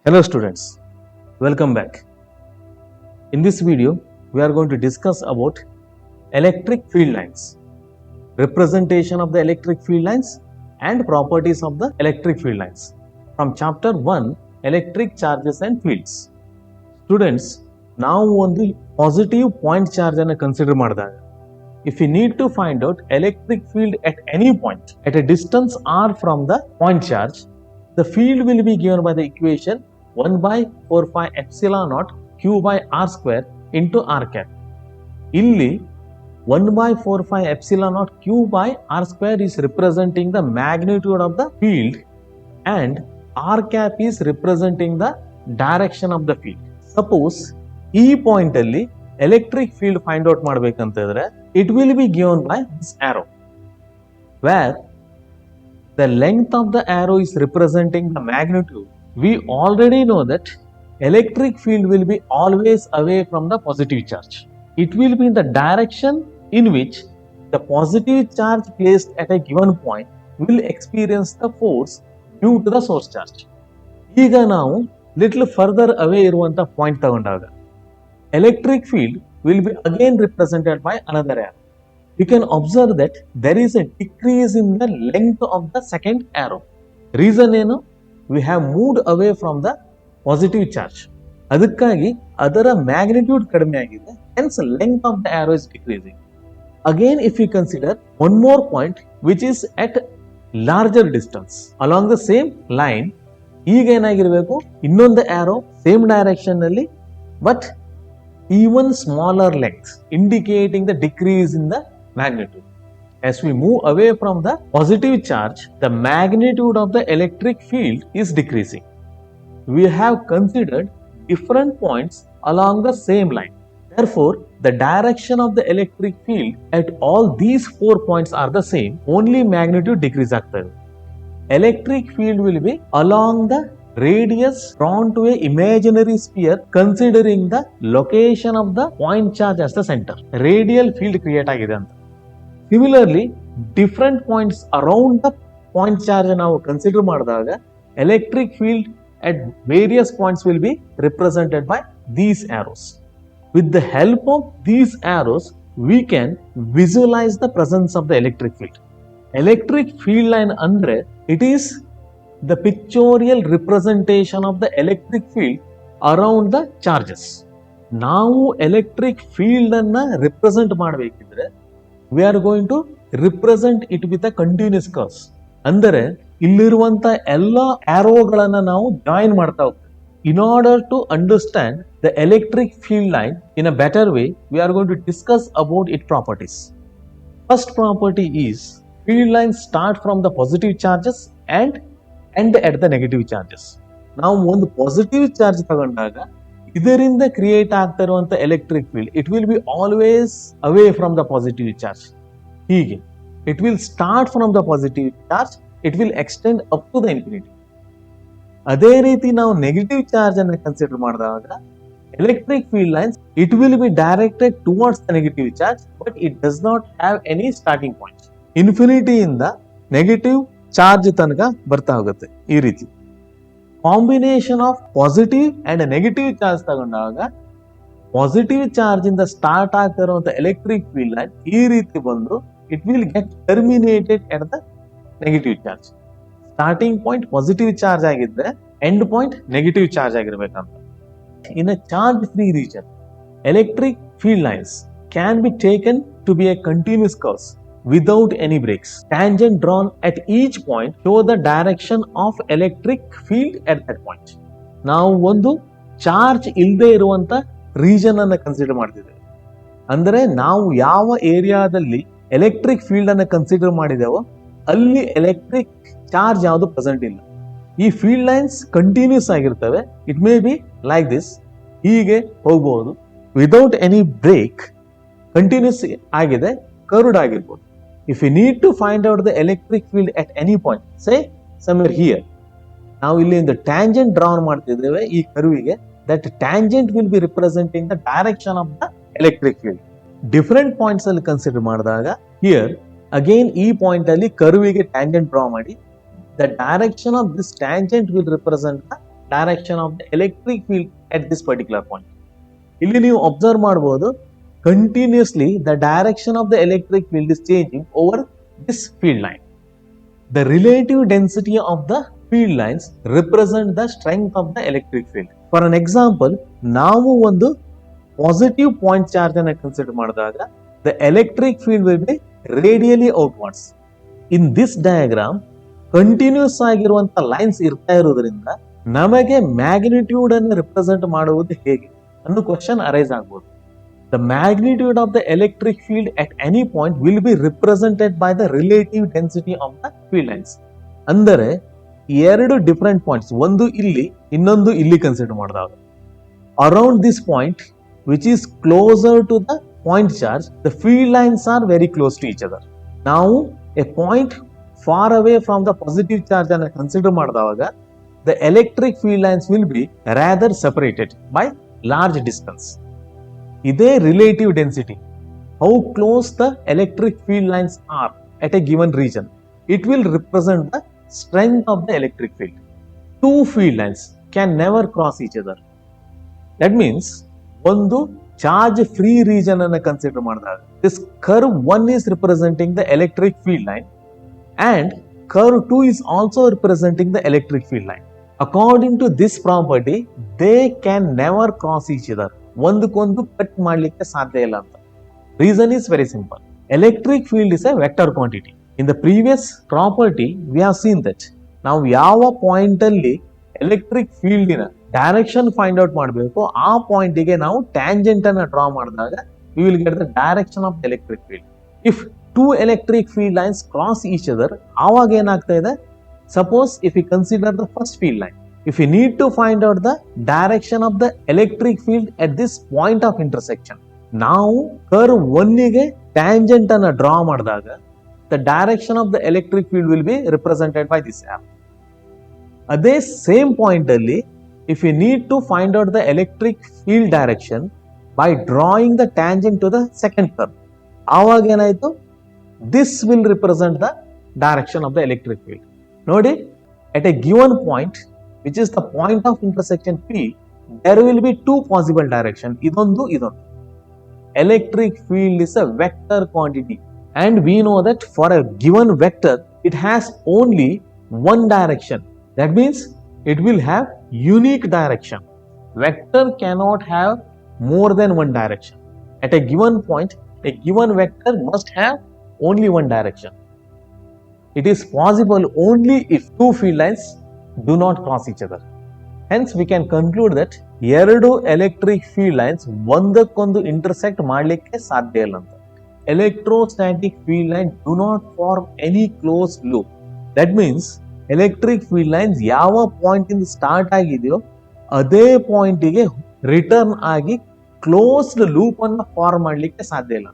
Hello students, welcome back. In this video, we are going to discuss about electric field lines, representation of the electric field lines and properties of the electric field lines from chapter 1, electric charges and fields. Students, ನಾವು ಒಂದು positive point charge ಅನ್ನು consider ಮಾಡಿದಾಗ if we need to find out electric field at any point at a distance r from the point charge, the field will be given by the equation 1 by 4 pi epsilon naught q by r square into r cap. Illi 1 by 4 pi epsilon naught q by r square is representing the magnitude of the field and r cap is representing the direction of the field. Suppose ಈ point ಅಲ್ಲಿ electric field find out ಮಾಡಬೇಕಂತಿದ್ರೆ it will be given by this arrow, where the length of the arrow is representing the magnitude. We already know that electric field will be always away from the positive charge. It will be in the direction in which the positive charge placed at a given point will experience the force due to the source charge. ಈಗ ನಾವು little further away ಇರುವಂತ point ತಗೊಂಡಾಗ electric field will be again represented by another arrow. You can observe that there is a decrease in the length of the second arrow. Reason ಏನು? We have moved away from the positive charge. ಅದಕ್ಕಾಗಿ ಅದರ magnitude ಕಡಿಮೆ ಆಗಿದೆ, hence length of the arrow is decreasing. Again, if you consider one more point which is at larger distance along the same line, ಈಗ ಏನಾಗಿರಬೇಕು, ಇನ್ನೊಂದು arrow same direction ನಲ್ಲಿ but even smaller length, indicating the decrease in the magnitude. As we move away from the positive charge, the magnitude of the electric field is decreasing. We have considered different points along the same line. Therefore, the direction of the electric field at all these 4 points are the same, only magnitude decrease ಆಗ್ತದೆ. Electric field will be along the radius drawn to a imaginary sphere considering the location of the point charge as the center. Radial field create ಆಗಿದೆ ಅಂತ. Similarly, different points around the point charge ನಾವು consider ಮಾಡಿದಾಗ electric field at various points will be represented by these arrows. With the help of these arrows, we can visualize the presence of the electric field. Electric field line andre it is the pictorial representation of the electric field around the charges. ನಾವು electric field ಅನ್ನ represent ಮಾಡಬೇಕಿದ್ರೆ we are going to represent it with a continuous curves. ಅಂದರೆ ಇಲ್ಲಿರುವಂತ ಎಲ್ಲ ಆರೋಗಳನ್ನ ನಾವು join ಮಾಡ್ತಾ ಹೋಗ್ತೀವಿ. In order to understand the electric field line in a better way, we are going to discuss about its properties. First property is field lines start from the positive charges and end at the negative charges. ನಾವು ಒಂದು positive charge ತಗೊಂಡಾಗ ಇದರಿಂದ create ಆಗ್ತಾ ಇರುವಂತ electric field it will be always away from the positive charge. ಹೀಗೆ it will start from the positive charge, it will extend up to the infinity. ಅದೇ ರೀತಿ ನಾವು ನೆಗೆಟಿವ್ ಚಾರ್ಜ್ ಅನ್ನು ಕನ್ಸಿಡರ್ ಮಾಡಿದಾಗ electric field lines it will be directed towards the negative charge but it does not have any starting point. ಇನ್ಫಿನಿಟಿಯಿಂದ negative charge ತನಕ ಬರ್ತಾ ಹೋಗುತ್ತೆ. ಈ ರೀತಿ combination of positive and negative charge ತಗೊಂಡಾಗ ಪಾಸಿಟಿವ್ ಚಾರ್ಜ್ ಇಂದ ಸ್ಟಾರ್ಟ್ ಆಗ್ತಾ ಇರುವಂತ ಎಲೆಕ್ಟ್ರಿಕ್ ಫೀಲ್ಡ್ ಲೈನ್ ಈ ರೀತಿ ಬಂದು it will get terminated at the negative charge. Starting point positive charge ಆಗಿದ್ರೆ ಎಂಡ್ ಪಾಯಿಂಟ್ ನೆಗೆಟಿವ್ ಚಾರ್ಜ್ ಆಗಿರ್ಬೇಕಂತ. In a charge free region, electric field lines can be taken to be a continuous curves without any breaks. Tangent drawn at each point show the direction of electric field at that point. ನಾವು ಒಂದು charge ಇಲ್ಲದೆ ಇರುವಂತ region ಅನ್ನ consider ಮಾಡ್ತಿದ್ದೇವೆ. ಅಂದ್ರೆ ನಾವು ಯಾವ ಏರಿಯಾದಲ್ಲಿ ಎಲೆಕ್ಟ್ರಿಕ್ ಫೀಲ್ಡ್ ಅನ್ನ ಕನ್ಸಿಡರ್ ಮಾಡಿದೆವೋ ಅಲ್ಲಿ ಎಲೆಕ್ಟ್ರಿಕ್ ಚಾರ್ಜ್ ಯಾವುದು ಪ್ರೆಸೆಂಟ್ ಇಲ್ಲ. ಈ ಫೀಲ್ಡ್ ಲೈನ್ಸ್ ಕಂಟಿನ್ಯೂಸ್ ಆಗಿರ್ತವೆ. It may be like this, ಹೀಗೆ ಹೋಗಬಹುದು ವಿದೌಟ್ ಎನಿ ಬ್ರೇಕ್. ಕಂಟಿನ್ಯೂಸ್ ಆಗಿದೆ, ಕರ್ವ್ಡ್ ಆಗಿರ್ಬೋದು. If you need to find out the electric field at any point, say somewhere here, ನಾವು ಇಲ್ಲಿ ಒಂದು ಟ್ಯಾಂಜೆಂಟ್ ಡ್ರಾನ್ ಮಾಡ್ತಿದ್ದೇವೆ ಈ ಕರ್ವಿಗೆ. that tangent will be representing the direction of the electric field. Different points ಅಲ್ಲಿ consider ಮಾಡಿದಾಗ here again ಈ point ಅಲ್ಲಿ ಕರ್ವಿಗೆ tangent draw ಮಾಡಿ the direction of this tangent will represent the direction of the electric field at this particular point. ಇಲ್ಲಿ ನೀವು observe ಮಾಡಬಹುದು, continuously the direction of the electric field is changing over this field line. The relative density of the field lines represent the strength of the electric field. For an example, ನಾವು ಒಂದು positive point charge ಅನ್ನು consider ಮಾಡಿದಾಗ the electric field will be radially outwards. In this diagram, continuous ಆಗಿರುವಂತ lines ಇರ್ತಾ ಇರೋದ್ರಿಂದ ನಮಗೆ magnitude ಅನ್ನು represent ಮಾಡುವುದು ಹೇಗೆ ಅನ್ನೋ ಕ್ವಶನ್ ಅರೈಸ್ ಆಗಬಹುದು. The magnitude of the electric field at any point will be represented by the relative density of the field lines. ಅಂದರೆ ಎರಡು ಡಿಫರೆಂಟ್ ಪಾಯಿಂಟ್ಸ್, ಒಂದು ಇಲ್ಲಿ ಇನ್ನೊಂದು ಇಲ್ಲಿ ಕನ್ಸಿಡರ್ ಮಾಡಿದಾಗ, around this point which is closer to the point charge, the field lines are very close to each other. ನಾವು a point far away from the positive charge ಅನ್ನು consider ಮಾಡಿದಾಗ the electric field lines will be rather separated by large distance. ಇದೇ relative density, how close the electric field lines are at a given region, it will represent the strength of the electric field. Two field lines can never cross each other. That means ಒಂದು charge free region ಅನ್ನು consider ಮಾಡಿದಾಗ this curve 1 is representing the electric field line and curve 2 is also representing the electric field line. According to this property, they can never cross each other. ಒಂದಕ್ಕೊಂದು cut ಮಾಡಲಿಕ್ಕೆ ಸಾಧ್ಯ ಇಲ್ಲ ಅಂತ. Reason is very simple. Electric field is a vector quantity. In the previous property, we have seen that ನಾವು ಯಾವ point ಅಲ್ಲಿ electric field ನ direction find out ಮಾಡಬೇಕು, ಆ ಪಾಯಿಂಟ್ ಗೆ ನಾವು ಟ್ಯಾಂಜೆಂಟ್ ಅನ್ನ ಡ್ರಾ ಮಾಡಿದಾಗ we will get the direction of the electric field. If two electric field lines cross each other, ಆವಾಗ ಏನಾಗ್ತಾ ಇದೆ, suppose if we consider the first field line, if we need to find out the direction of the electric field at this point of intersection, ನಾವು curve 1 ಗೆ tangent ಅನ್ನ draw ಮಾಡಿದಾಗ the direction of the electric field will be represented by this arrow. ಅದೇ same point ಅಲ್ಲಿ if we need to find out the electric field direction by drawing the tangent to the second curve, ಆವಾಗ ಏನಾಯ್ತು, this will represent the direction of the electric field. ನೋಡಿ, at a given point which is the point of intersection P, there will be two possible direction, ಇದೊಂದು. Electric field is a vector quantity and we know that for a given vector it has only one direction. That means it will have unique direction. Vector cannot have more than one direction. At a given point, a given vector must have only one direction. It is possible only if two field lines do not cross each other. Hence, we can conclude that ಎರಡು electric field lines ಒಂದಕ್ಕೊಂದು intersect ಮಾಡಲಿಕ್ಕೆ ಸಾಧ್ಯ ಇಲ್ಲ ಅಂತ. Electrostatic field lines do not form any closed loop. That means electric field lines ಯಾವ point ಇಂದ start ಆಗಿದೆಯೋ ಅದೇ ಪಾಯಿಂಟಿಗೆ ರಿಟರ್ನ್ ಆಗಿ ಕ್ಲೋಸ್ಡ್ ಲೂಪ್ ಅನ್ನು ಫಾರ್ಮ್ ಮಾಡಲಿಕ್ಕೆ ಸಾಧ್ಯ ಇಲ್ಲ.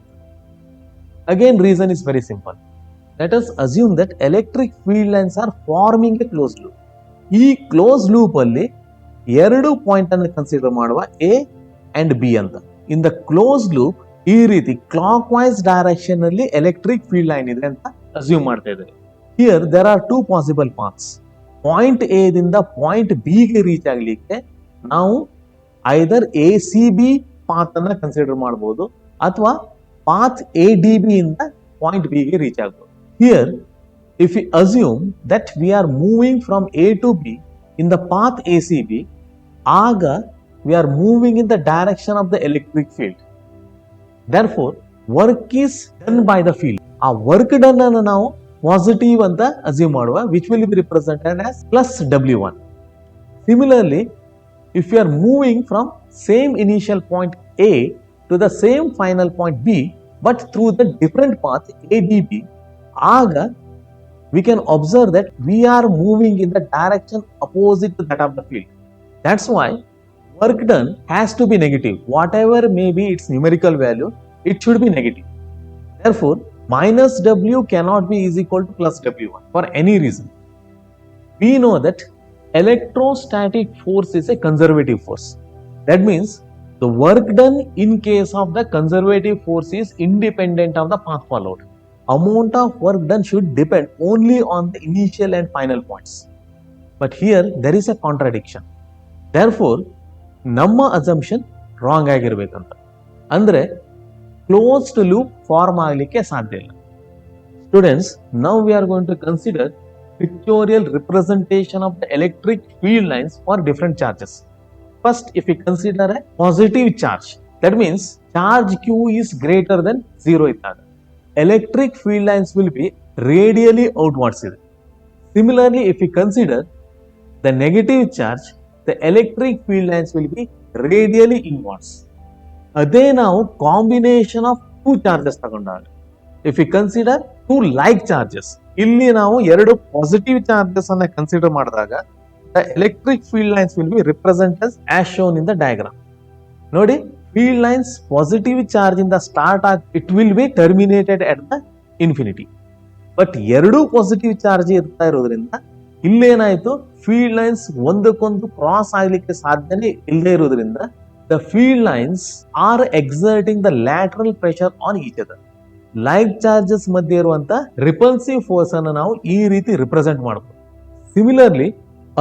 Again reason is very simple. Let us assume that electric field lines R farming A close loop. ಈ ಕ್ಲೋಸ್ ಲೂಪ್ ಅಲ್ಲಿ ಎರಡು ಪಾಯಿಂಟ್ ಅನ್ನು ಕನ್ಸಿಡರ್ ಮಾಡುವ ಎ ಅಂಡ್ ಬಿ ಅಂತ. ಇನ್ ದ ಕ್ಲೋಸ್ ಲೂಪ್ ಈ ರೀತಿ ಕ್ಲಾಕ್ ವೈಸ್ ಡೈರೆಕ್ಷನ್ ಅಲ್ಲಿ electric field line ಇದೆ ಅಂತ ಅಸ್ಯೂಮ್ ಮಾಡ್ತಾ ಇದ್ದಾರೆ. Here there are two possible paths. Point A ದಿಂದ ಪಾಯಿಂಟ್ B ಗೆ ರೀಚ್ ಆಗಲಿಕ್ಕೆ ನಾವು ಐದರ್ ACB ಪಾತ್ ಅನ್ನ ಕನ್ಸಿಡರ್ ಮಾಡಬಹುದು ಅಥವಾ ಪಾತ್ ADB ಇಂದ ಪಾಯಿಂಟ್ B ಗೆ ರೀಚ್ ಆಗಬಹುದು. Here if we assume that we are moving from A to B in the path ACB, ಆಗ we are moving in the direction of the electric field. Therefore work is done by the field. ಆ work done ಅನ್ನು ನಾವು positive ಅಂತ assume ಮಾಡುವ, which will be represented as plus W1. Similarly, if you are moving from same initial point A to the same final point B but through the different path ADB, ಆಗ we can observe that we are moving in the direction opposite to that of the field. That's why work done has to be negative. Whatever may be its numerical value, it should be negative. Therefore, minus W cannot be is equal to plus W1 for any reason. We know that electrostatic force is a conservative force. That means the work done in case of the conservative force is independent of the path followed. Amount of work done should depend only on the initial and final points. But here there is a contradiction. Therefore ನಮ್ಮ assumption wrong ಆಗಿರ್ಬೇಕಂತ. ಅಂದ್ರೆ closed loop form ಆಗಲಿಕ್ಕೆ ಸಾಧ್ಯ ಇಲ್ಲ. Students, now we are going to consider pictorial representation of the electric field lines for different charges. First, if we consider a positive charge, that means charge Q is greater than 0 ittag, electric field lines will be radially outwards. Similarly, if we consider the negative charge, the electric field lines will be radially inwards. Ade now combination of two charges tagondag. If we consider two like charges, ಇಲ್ಲಿ ನಾವು ಎರಡು positive charges ಅನ್ನ consider ಮಾಡಿದಾಗ the electric field lines will be represented as shown in the diagram. ನೋಡಿ, field lines positive charge ಇಂದ start ಆಗಿ it will be terminated at the infinity. But ಎರಡು positive charge ಇರ್ತಾ ಇರೋದ್ರಿಂದ ಇಲ್ಲೇನಾಯ್ತು, ಫೀಲ್ಡ್ ಲೈನ್ಸ್ ಒಂದಕ್ಕೊಂದು ಕ್ರಾಸ್ ಆಗ್ಲಿಕ್ಕೆ ಸಾಧ್ಯನೇ ಇಲ್ಲದೆ ಇರೋದ್ರಿಂದ the field lines are exerting the lateral pressure on each other. Like charges ಮಧ್ಯೆ ಇರುವಂತ ರಿಪಲ್ಸಿವ್ ಫೋರ್ಸ್ ಅನ್ನು ನಾವು ಈ ರೀತಿ ರಿಪ್ರೆಸೆಂಟ್ ಮಾಡಬಹುದು. ಸಿಮಿಲರ್ಲಿ,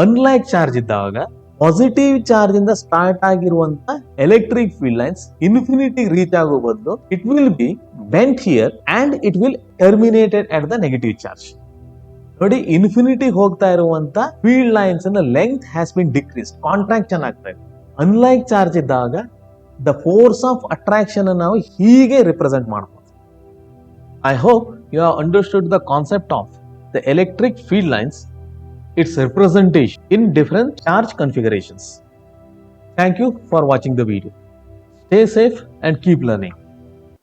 ಅನ್ಲೈಕ್ ಚಾರ್ಜ್ ಇದ್ದಾಗ ಪಾಸಿಟಿವ್ ಚಾರ್ಜ್ ಇಂದ ಸ್ಟಾರ್ಟ್ ಆಗಿರುವಂತ electric field lines infinity reach ಆಗೋ ಬದಲು it will B bent here and it will terminated at the negative charge. ನೋಡಿ, ಇನ್ಫಿನಿಟಿ ಹೋಗ್ತಾ ಇರುವಂತ ಫೀಲ್ಡ್ ಲೈನ್ಸ್ ಅನ್ನ length has been decrease, contraction ಆಗ್ತಾ ಇದೆ. ಅನ್ಲೈಕ್ ಚಾರ್ಜ್ ಇದ್ದಾಗ ದ ಫೋರ್ಸ್ ಆಫ್ ಅಟ್ರಾಕ್ಷನ್ ಅನ್ನು ನಾವು ಹೀಗೆ ರಿಪ್ರೆಸೆಂಟ್ ಮಾಡಬಹುದು. I hope you have understood the concept of the electric field lines, its representation in different charge configurations. Thank you for watching the video. Stay safe and keep learning.